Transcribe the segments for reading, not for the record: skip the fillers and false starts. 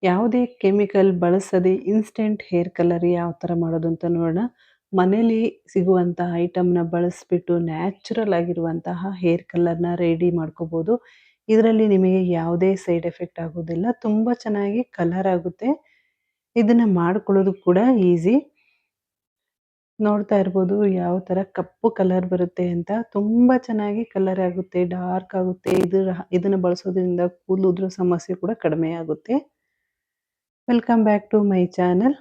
ಯಾವುದೇ ಕೆಮಿಕಲ್ ಬಳಸದೆ instant hair colour ಯಾವ ಥರ ಮಾಡೋದು ಅಂತ ನೋಡೋಣ. ಮನೇಲಿ ಸಿಗುವಂತಹ ಐಟಮ್‌ನ ಬಳಸ್ಬಿಟ್ಟು ನ್ಯಾಚುರಲ್ ಆಗಿರುವಂತಹ ಹೇರ್ ಕಲರ್‌ನ ರೆಡಿ ಮಾಡ್ಕೋಬೋದು. ಇದರಲ್ಲಿ ನಿಮಗೆ ಯಾವುದೇ ಸೈಡ್ ಎಫೆಕ್ಟ್ ಆಗೋದಿಲ್ಲ. ತುಂಬ ಚೆನ್ನಾಗಿ ಕಲರ್ ಆಗುತ್ತೆ. ಇದನ್ನ ಮಾಡ್ಕೊಳ್ಳೋದು ಕೂಡ ಈಸಿ. ನೋಡ್ತಾ ಇರ್ಬೋದು ಯಾವ ಥರ ಕಪ್ಪು ಕಲರ್ ಬರುತ್ತೆ ಅಂತ. ತುಂಬ ಚೆನ್ನಾಗಿ ಕಲರ್ ಆಗುತ್ತೆ, ಡಾರ್ಕ್ ಆಗುತ್ತೆ. ಇದನ್ನ ಬಳಸೋದ್ರಿಂದ ಕೂದಲು ಉದುರೋ ಸಮಸ್ಯೆ ಕೂಡ ಕಡಿಮೆ ಆಗುತ್ತೆ. Welcome back to my channel.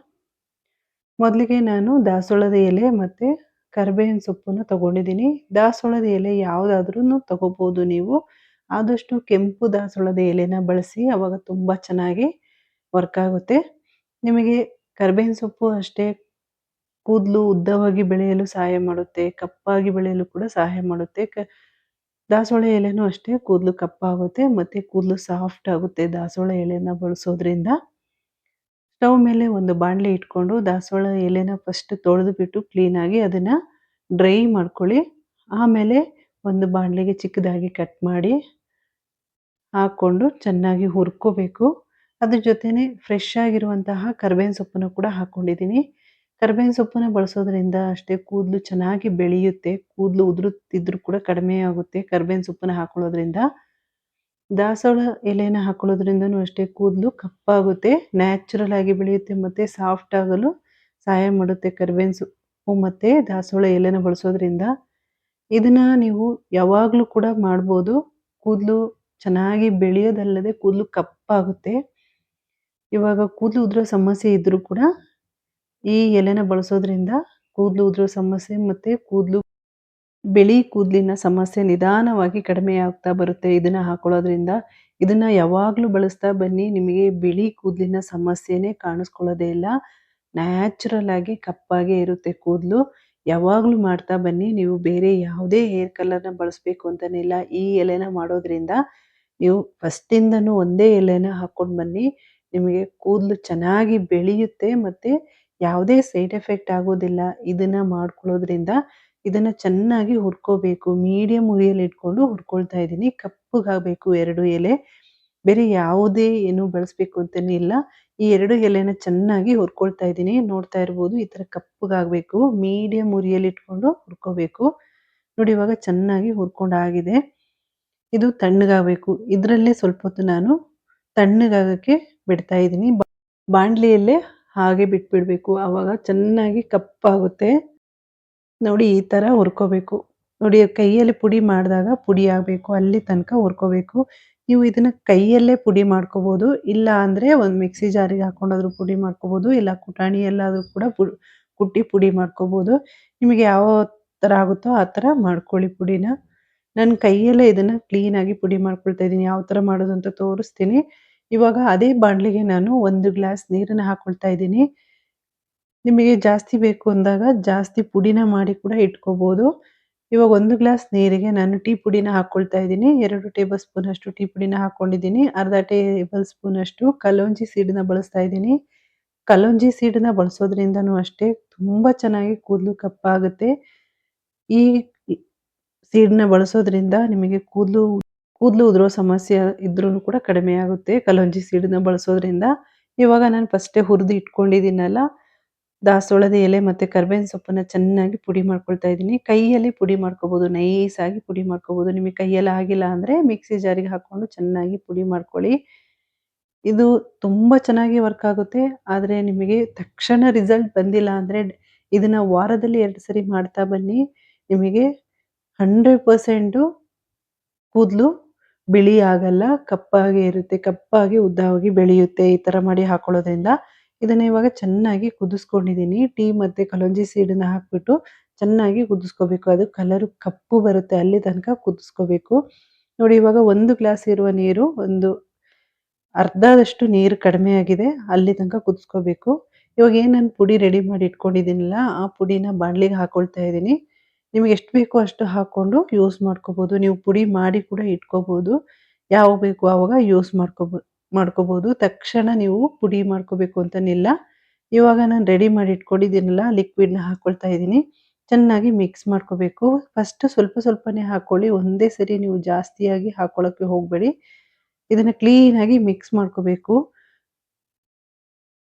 ಮೊದಲಿಗೆ ನಾನು ದಾಸವಾಳದ ಎಲೆ ಮತ್ತು ಕರಿಬೇವಿನ ಸೊಪ್ಪನ್ನು ತಗೊಂಡಿದ್ದೀನಿ. ದಾಸವಾಳದ ಎಲೆ ಯಾವುದಾದ್ರೂ ತಗೋಬೋದು ನೀವು. ಆದಷ್ಟು ಕೆಂಪು ದಾಸವಾಳದ ಎಲೆನ ಬಳಸಿ, ಆವಾಗ ತುಂಬ ಚೆನ್ನಾಗಿ ವರ್ಕ್ ಆಗುತ್ತೆ. ನಿಮಗೆ ಕರಿಬೇವಿನ ಸೊಪ್ಪು ಅಷ್ಟೇ ಕೂದಲು ಉದ್ದವಾಗಿ ಬೆಳೆಯಲು ಸಹಾಯ ಮಾಡುತ್ತೆ, ಕಪ್ಪಾಗಿ ಬೆಳೆಯಲು ಕೂಡ ಸಹಾಯ ಮಾಡುತ್ತೆ. ದಾಸವಾಳ ಎಲೆನೂ ಅಷ್ಟೇ ಕೂದಲು ಕಪ್ಪಾಗುತ್ತೆ ಮತ್ತು ಕೂದಲು ಸಾಫ್ಟ್ ಆಗುತ್ತೆ ದಾಸವಾಳ ಎಲೆನ ಬಳಸೋದ್ರಿಂದ. ಸ್ಟವ್ ಮೇಲೆ ಒಂದು ಬಾಣಲೆ ಇಟ್ಕೊಂಡು ದಾಸವಾಳ ಎಲೆನ ಫಸ್ಟ್ ತೊಳೆದುಬಿಟ್ಟು ಕ್ಲೀನಾಗಿ ಅದನ್ನು ಡ್ರೈ ಮಾಡ್ಕೊಳ್ಳಿ. ಆಮೇಲೆ ಒಂದು ಬಾಣಲೆಗೆ ಚಿಕ್ಕದಾಗಿ ಕಟ್ ಮಾಡಿ ಹಾಕ್ಕೊಂಡು ಚೆನ್ನಾಗಿ ಹುರ್ಕೋಬೇಕು. ಅದ್ರ ಜೊತೆನೇ ಫ್ರೆಶ್ ಆಗಿರುವಂತಹ ಕರಿಬೇವಿನ ಸೊಪ್ಪನ್ನು ಕೂಡ ಹಾಕ್ಕೊಂಡಿದ್ದೀನಿ. ಕರಿಬೇವಿನ ಸೊಪ್ಪನ್ನು ಬಳಸೋದ್ರಿಂದ ಅಷ್ಟೇ ಕೂದಲು ಚೆನ್ನಾಗಿ ಬೆಳೆಯುತ್ತೆ. ಕೂದಲು ಉದುರುತ್ತಿದ್ರೂ ಕೂಡ ಕಡಿಮೆ ಆಗುತ್ತೆ ಕರಿಬೇವಿನ ಸೊಪ್ಪನ್ನು ಹಾಕೊಳ್ಳೋದ್ರಿಂದ. ದಾಸವಾಳ ಎಲೆನ ಹಾಕೊಳ್ಳೋದ್ರಿಂದನೂ ಅಷ್ಟೇ ಕೂದಲು ಕಪ್ಪಾಗುತ್ತೆ, ನ್ಯಾಚುರಲ್ ಆಗಿ ಬೆಳೆಯುತ್ತೆ ಮತ್ತು ಸಾಫ್ಟ್ ಆಗಲು ಸಹಾಯ ಮಾಡುತ್ತೆ ಕರಿಬೇವಿನ ಸೊಪ್ಪು ಮತ್ತು ದಾಸವಾಳ ಎಲೆನ ಬಳಸೋದ್ರಿಂದ. ಇದನ್ನ ನೀವು ಯಾವಾಗಲೂ ಕೂಡ ಮಾಡ್ಬೋದು. ಕೂದಲು ಚೆನ್ನಾಗಿ ಬೆಳೆಯೋದಲ್ಲದೆ ಕೂದಲು ಕಪ್ಪಾಗುತ್ತೆ. ಇವಾಗ ಕೂದಲು ಉದುರೋ ಸಮಸ್ಯೆ ಇದ್ದರೂ ಕೂಡ ಈ ಎಲೆನ ಬಳಸೋದ್ರಿಂದ ಕೂದಲು ಉದುರೋ ಸಮಸ್ಯೆ ಮತ್ತು ಬಿಳಿ ಕೂದಲಿನ ಸಮಸ್ಯೆ ನಿಧಾನವಾಗಿ ಕಡಿಮೆ ಆಗ್ತಾ ಬರುತ್ತೆ ಇದನ್ನ ಹಾಕೊಳ್ಳೋದ್ರಿಂದ. ಇದನ್ನ ಯಾವಾಗಲೂ ಬಳಸ್ತಾ ಬನ್ನಿ, ನಿಮಗೆ ಬಿಳಿ ಕೂದಲಿನ ಸಮಸ್ಯೆನೇ ಕಾಣಿಸ್ಕೊಳ್ಳೋದೇ ಇಲ್ಲ. ನ್ಯಾಚುರಲ್ ಆಗಿ ಕಪ್ಪಾಗೇ ಇರುತ್ತೆ ಕೂದಲು. ಯಾವಾಗಲೂ ಮಾಡ್ತಾ ಬನ್ನಿ. ನೀವು ಬೇರೆ ಯಾವುದೇ ಹೇರ್ ಕಲರ್ನ ಬಳಸಬೇಕು ಅಂತಲೇ ಇಲ್ಲ. ಈ ಎಲೆನ ಮಾಡೋದ್ರಿಂದ ನೀವು ಫಸ್ಟಿಂದನೂ ಒಂದೇ ಎಲೆನ ಹಾಕ್ಕೊಂಡು ಬನ್ನಿ, ನಿಮಗೆ ಕೂದಲು ಚೆನ್ನಾಗಿ ಬೆಳೆಯುತ್ತೆ ಮತ್ತು ಯಾವುದೇ ಸೈಡ್ ಎಫೆಕ್ಟ್ ಆಗೋದಿಲ್ಲ ಇದನ್ನು ಮಾಡ್ಕೊಳ್ಳೋದ್ರಿಂದ. ಇದನ್ನು ಚೆನ್ನಾಗಿ ಹುರ್ಕೋಬೇಕು. ಮೀಡಿಯಮ್ ಉರಿಯಲ್ಲಿ ಇಟ್ಕೊಂಡು ಹುರ್ಕೊಳ್ತಾ ಇದ್ದೀನಿ. ಕಪ್ಪಗಾಗಬೇಕು 2 ಎಲೆ. ಬೇರೆ ಯಾವುದೇ ಏನು ಬಳಸಬೇಕು ಅಂತಲೇ ಇಲ್ಲ. ಈ 2 ಎಲೆನ ಚೆನ್ನಾಗಿ ಹುರ್ಕೊಳ್ತಾ ಇದ್ದೀನಿ. ನೋಡ್ತಾ ಇರ್ಬೋದು ಈ ಥರ ಕಪ್ಪಗಾಗಬೇಕು. ಮೀಡಿಯಮ್ ಉರಿಯಲ್ಲಿ ಇಟ್ಕೊಂಡು ಹುರ್ಕೋಬೇಕು. ನೋಡಿ ಇವಾಗ ಚೆನ್ನಾಗಿ ಹುರ್ಕೊಂಡಾಗಿದೆ. ಇದು ತಣ್ಣಗಾಗಬೇಕು. ಇದರಲ್ಲೇ ಸ್ವಲ್ಪ ಹೊತ್ತು ನಾನು ತಣ್ಣಗಾಗೋಕ್ಕೆ ಬಿಡ್ತಾ ಇದ್ದೀನಿ. ಬಾಣಲಿಯಲ್ಲೇ ಹಾಗೆ ಬಿಟ್ಬಿಡಬೇಕು. ಆವಾಗ ಚೆನ್ನಾಗಿ ಕಪ್ಪಾಗುತ್ತೆ. ನೋಡಿ ಈ ಥರ ಹುರ್ಕೋಬೇಕು. ನೋಡಿ ಕೈಯಲ್ಲಿ ಪುಡಿ ಮಾಡಿದಾಗ ಪುಡಿ ಆಗಬೇಕು, ಅಲ್ಲಿ ತನಕ ಹುರ್ಕೋಬೇಕು. ನೀವು ಇದನ್ನು ಕೈಯಲ್ಲೇ ಪುಡಿ ಮಾಡ್ಕೋಬೋದು. ಇಲ್ಲ ಅಂದರೆ ಒಂದು ಮಿಕ್ಸಿ ಜಾರಿಗೆ ಹಾಕ್ಕೊಂಡಾದ್ರೂ ಪುಡಿ ಮಾಡ್ಕೋಬೋದು. ಇಲ್ಲ ಕುಟಾಣಿಯಲ್ಲಾದರೂ ಕೂಡ ಕುಟ್ಟಿ ಪುಡಿ ಮಾಡ್ಕೋಬೋದು. ನಿಮಗೆ ಯಾವ ಥರ ಆಗುತ್ತೋ ಆ ಥರ ಮಾಡ್ಕೊಳ್ಳಿ ಪುಡಿನ. ನಾನು ಕೈಯಲ್ಲೇ ಇದನ್ನು ಕ್ಲೀನಾಗಿ ಪುಡಿ ಮಾಡ್ಕೊಳ್ತಾ ಇದ್ದೀನಿ. ಯಾವ ಥರ ಮಾಡೋದು ಅಂತ ತೋರಿಸ್ತೀನಿ. ಇವಾಗ ಅದೇ ಬಾಣಲಿಗೆ ನಾನು 1 ಗ್ಲಾಸ್ ನೀರನ್ನು ಹಾಕ್ಕೊಳ್ತಾ ಇದ್ದೀನಿ. ನಿಮಗೆ ಜಾಸ್ತಿ ಬೇಕು ಅಂದಾಗ ಜಾಸ್ತಿ ಪುಡಿನ ಮಾಡಿ ಕೂಡ ಇಟ್ಕೋಬೋದು. ಇವಾಗ 1 ಗ್ಲಾಸ್ ನೀರಿಗೆ ನಾನು ಟೀ ಪುಡಿನ ಹಾಕ್ಕೊಳ್ತಾ ಇದ್ದೀನಿ. 2 ಟೇಬಲ್ ಸ್ಪೂನ್ ಅಷ್ಟು ಟೀ ಪುಡಿನ ಹಾಕ್ಕೊಂಡಿದ್ದೀನಿ. ಅರ್ಧ ಟೇಬಲ್ ಸ್ಪೂನ್ ಅಷ್ಟು ಕಲ್ಲೊಂಜಿ ಸೀಡನ್ನ ಬಳಸ್ತಾ ಇದ್ದೀನಿ. ಕಲ್ಲೊಂಜಿ ಸೀಡನ್ನ ಬಳಸೋದ್ರಿಂದನೂ ಅಷ್ಟೇ ತುಂಬ ಚೆನ್ನಾಗಿ ಕೂದಲು ಕಪ್ಪಾಗುತ್ತೆ. ಈ ಸೀಡನ್ನ ಬಳಸೋದ್ರಿಂದ ನಿಮಗೆ ಕೂದಲು ಉದುರೋ ಸಮಸ್ಯೆ ಇದ್ರೂ ಕೂಡ ಕಡಿಮೆ ಆಗುತ್ತೆ ಕಲ್ಲೊಂಜಿ ಸೀಡನ್ನ ಬಳಸೋದ್ರಿಂದ. ಇವಾಗ ನಾನು ಫಸ್ಟೇ ಹುರಿದು ಇಟ್ಕೊಂಡಿದ್ದೀನಲ್ಲ ದಾಸವಾಳದ ಎಲೆ ಮತ್ತು ಕರಿಬೇವಿನ ಸೊಪ್ಪನ್ನು ಚೆನ್ನಾಗಿ ಪುಡಿ ಮಾಡ್ಕೊಳ್ತಾ ಇದ್ದೀನಿ. ಕೈಯಲ್ಲಿ ಪುಡಿ ಮಾಡ್ಕೋಬೋದು, ನೈಸಾಗಿ ಪುಡಿ ಮಾಡ್ಕೋಬೋದು. ನಿಮಗೆ ಕೈಯಲ್ಲಿ ಆಗಿಲ್ಲ ಅಂದರೆ ಮಿಕ್ಸಿ ಜಾರಿಗೆ ಹಾಕ್ಕೊಂಡು ಚೆನ್ನಾಗಿ ಪುಡಿ ಮಾಡ್ಕೊಳ್ಳಿ. ಇದು ತುಂಬ ಚೆನ್ನಾಗಿ ವರ್ಕ್ ಆಗುತ್ತೆ. ಆದರೆ ನಿಮಗೆ ತಕ್ಷಣ ರಿಸಲ್ಟ್ ಬಂದಿಲ್ಲ ಅಂದರೆ ಇದನ್ನು ವಾರದಲ್ಲಿ 2 ಸರಿ ಮಾಡ್ತಾ ಬನ್ನಿ. ನಿಮಗೆ 100% ಕೂದಲು ಬಿಳಿ ಆಗಲ್ಲ, ಕಪ್ಪಾಗೇ ಇರುತ್ತೆ. ಕಪ್ಪಾಗಿ ಉದ್ದವಾಗಿ ಬೆಳೆಯುತ್ತೆ ಈ ಥರ ಮಾಡಿ ಹಾಕೊಳ್ಳೋದ್ರಿಂದ. ಇದನ್ನು ಇವಾಗ ಚೆನ್ನಾಗಿ ಕುದಿಸ್ಕೊಂಡಿದ್ದೀನಿ. ಟೀ ಮತ್ತು ಕಲ್ಲೊಂಜಿ ಸೀಡನ್ನ ಹಾಕ್ಬಿಟ್ಟು ಚೆನ್ನಾಗಿ ಕುದಿಸ್ಕೋಬೇಕು. ಅದು ಕಲರು ಕಪ್ಪು ಬರುತ್ತೆ ಅಲ್ಲಿ ತನಕ ಕುದಿಸ್ಕೋಬೇಕು. ನೋಡಿ ಇವಾಗ 1 ಗ್ಲಾಸ್ ಇರುವ ನೀರು ಒಂದು ಅರ್ಧದಷ್ಟು ನೀರು ಕಡಿಮೆ ಆಗಿದೆ. ಅಲ್ಲಿ ತನಕ ಕುದಿಸ್ಕೋಬೇಕು. ಇವಾಗ ಏನು ನಾನು ಪುಡಿ ರೆಡಿ ಮಾಡಿ ಇಟ್ಕೊಂಡಿದ್ದೀನಲ್ಲ ಆ ಪುಡಿನ ಬಾಣಲಿಗೆ ಹಾಕ್ಕೊಳ್ತಾ ಇದ್ದೀನಿ. ನಿಮಗೆ ಎಷ್ಟು ಬೇಕೋ ಅಷ್ಟು ಹಾಕ್ಕೊಂಡು ಯೂಸ್ ಮಾಡ್ಕೋಬೋದು. ನೀವು ಪುಡಿ ಮಾಡಿ ಕೂಡ ಇಟ್ಕೋಬೋದು. ಯಾವಾಗ ಬೇಕು ಆವಾಗ ಯೂಸ್ ಮಾಡ್ಕೋಬೋದು. ತಕ್ಷಣ ನೀವು ಪುಡಿ ಮಾಡ್ಕೋಬೇಕು ಅಂತನಿಲ್ಲ. ಇವಾಗ ನಾನು ರೆಡಿ ಮಾಡಿ ಇಟ್ಕೊಂಡಿದ್ದೀನಲ್ಲ ಲಿಕ್ವಿಡ್ನ ಹಾಕ್ಕೊಳ್ತಾ ಇದ್ದೀನಿ. ಚೆನ್ನಾಗಿ ಮಿಕ್ಸ್ ಮಾಡ್ಕೋಬೇಕು. ಫಸ್ಟ್ ಸ್ವಲ್ಪ ಸ್ವಲ್ಪನೇ ಹಾಕ್ಕೊಳ್ಳಿ. ಒಂದೇ ಸರಿ ನೀವು ಜಾಸ್ತಿಯಾಗಿ ಹಾಕ್ಕೊಳ್ಳೋಕ್ಕೆ ಹೋಗಬೇಡಿ. ಇದನ್ನು ಕ್ಲೀನಾಗಿ ಮಿಕ್ಸ್ ಮಾಡ್ಕೋಬೇಕು.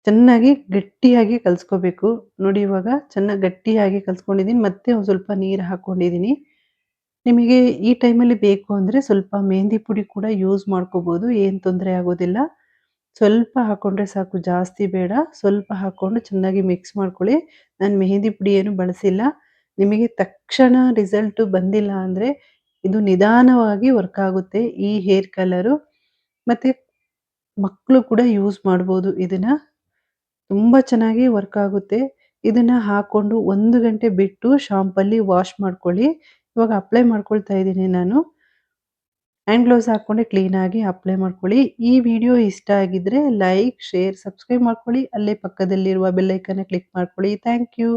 ಚೆನ್ನಾಗಿ ಗಟ್ಟಿಯಾಗಿ ಕಲ್ಸ್ಕೋಬೇಕು. ನೋಡಿ ಇವಾಗ ಚೆನ್ನಾಗಿ ಗಟ್ಟಿಯಾಗಿ ಕಲ್ಸ್ಕೊಂಡಿದ್ದೀನಿ. ಮತ್ತೆ ಒಂದ್ ಸ್ವಲ್ಪ ನೀರು ಹಾಕ್ಕೊಂಡಿದ್ದೀನಿ. ನಿಮಗೆ ಈ ಟೈಮಲ್ಲಿ ಬೇಕು ಅಂದ್ರೆ ಸ್ವಲ್ಪ ಮೆಹಂದಿ ಪುಡಿ ಕೂಡ ಯೂಸ್ ಮಾಡ್ಕೋಬೋದು. ಏನ್ ತೊಂದರೆ ಆಗೋದಿಲ್ಲ. ಸ್ವಲ್ಪ ಹಾಕ್ಕೊಂಡ್ರೆ ಸಾಕು, ಜಾಸ್ತಿ ಬೇಡ. ಸ್ವಲ್ಪ ಹಾಕ್ಕೊಂಡು ಚೆನ್ನಾಗಿ ಮಿಕ್ಸ್ ಮಾಡ್ಕೊಳ್ಳಿ. ನಾನು ಮೆಹಂದಿ ಪುಡಿ ಏನು ಬಳಸಿಲ್ಲ. ನಿಮಗೆ ತಕ್ಷಣ ರಿಸಲ್ಟ್ ಬಂದಿಲ್ಲ ಅಂದ್ರೆ ಇದು ನಿಧಾನವಾಗಿ ವರ್ಕ್ ಆಗುತ್ತೆ ಈ ಹೇರ್ ಕಲರು. ಮತ್ತೆ ಮಕ್ಕಳು ಕೂಡ ಯೂಸ್ ಮಾಡ್ಬೋದು ಇದನ್ನ. ತುಂಬಾ ಚೆನ್ನಾಗಿ ವರ್ಕ್ ಆಗುತ್ತೆ. ಇದನ್ನ ಹಾಕೊಂಡು 1 ಗಂಟೆ ಬಿಟ್ಟು ಶಾಂಪಲ್ಲಿ ವಾಶ್ ಮಾಡ್ಕೊಳ್ಳಿ. ಇವಾಗ ಅಪ್ಲೈ ಮಾಡ್ಕೊಳ್ತಾ ಇದ್ದೀನಿ ನಾನು. ಹ್ಯಾಂಡ್ ಗ್ಲೋವ್ಸ್ ಹಾಕ್ಕೊಂಡೆ ಕ್ಲೀನಾಗಿ ಅಪ್ಲೈ ಮಾಡ್ಕೊಳ್ಳಿ. ಈ ವಿಡಿಯೋ ಇಷ್ಟ ಆಗಿದ್ರೆ ಲೈಕ್, ಶೇರ್, ಸಬ್ಸ್ಕ್ರೈಬ್ ಮಾಡ್ಕೊಳ್ಳಿ. ಅಲ್ಲೇ ಪಕ್ಕದಲ್ಲಿರುವ ಬೆಲ್ ಐಕಾನ್ನ ಕ್ಲಿಕ್ ಮಾಡ್ಕೊಳ್ಳಿ. Thank you.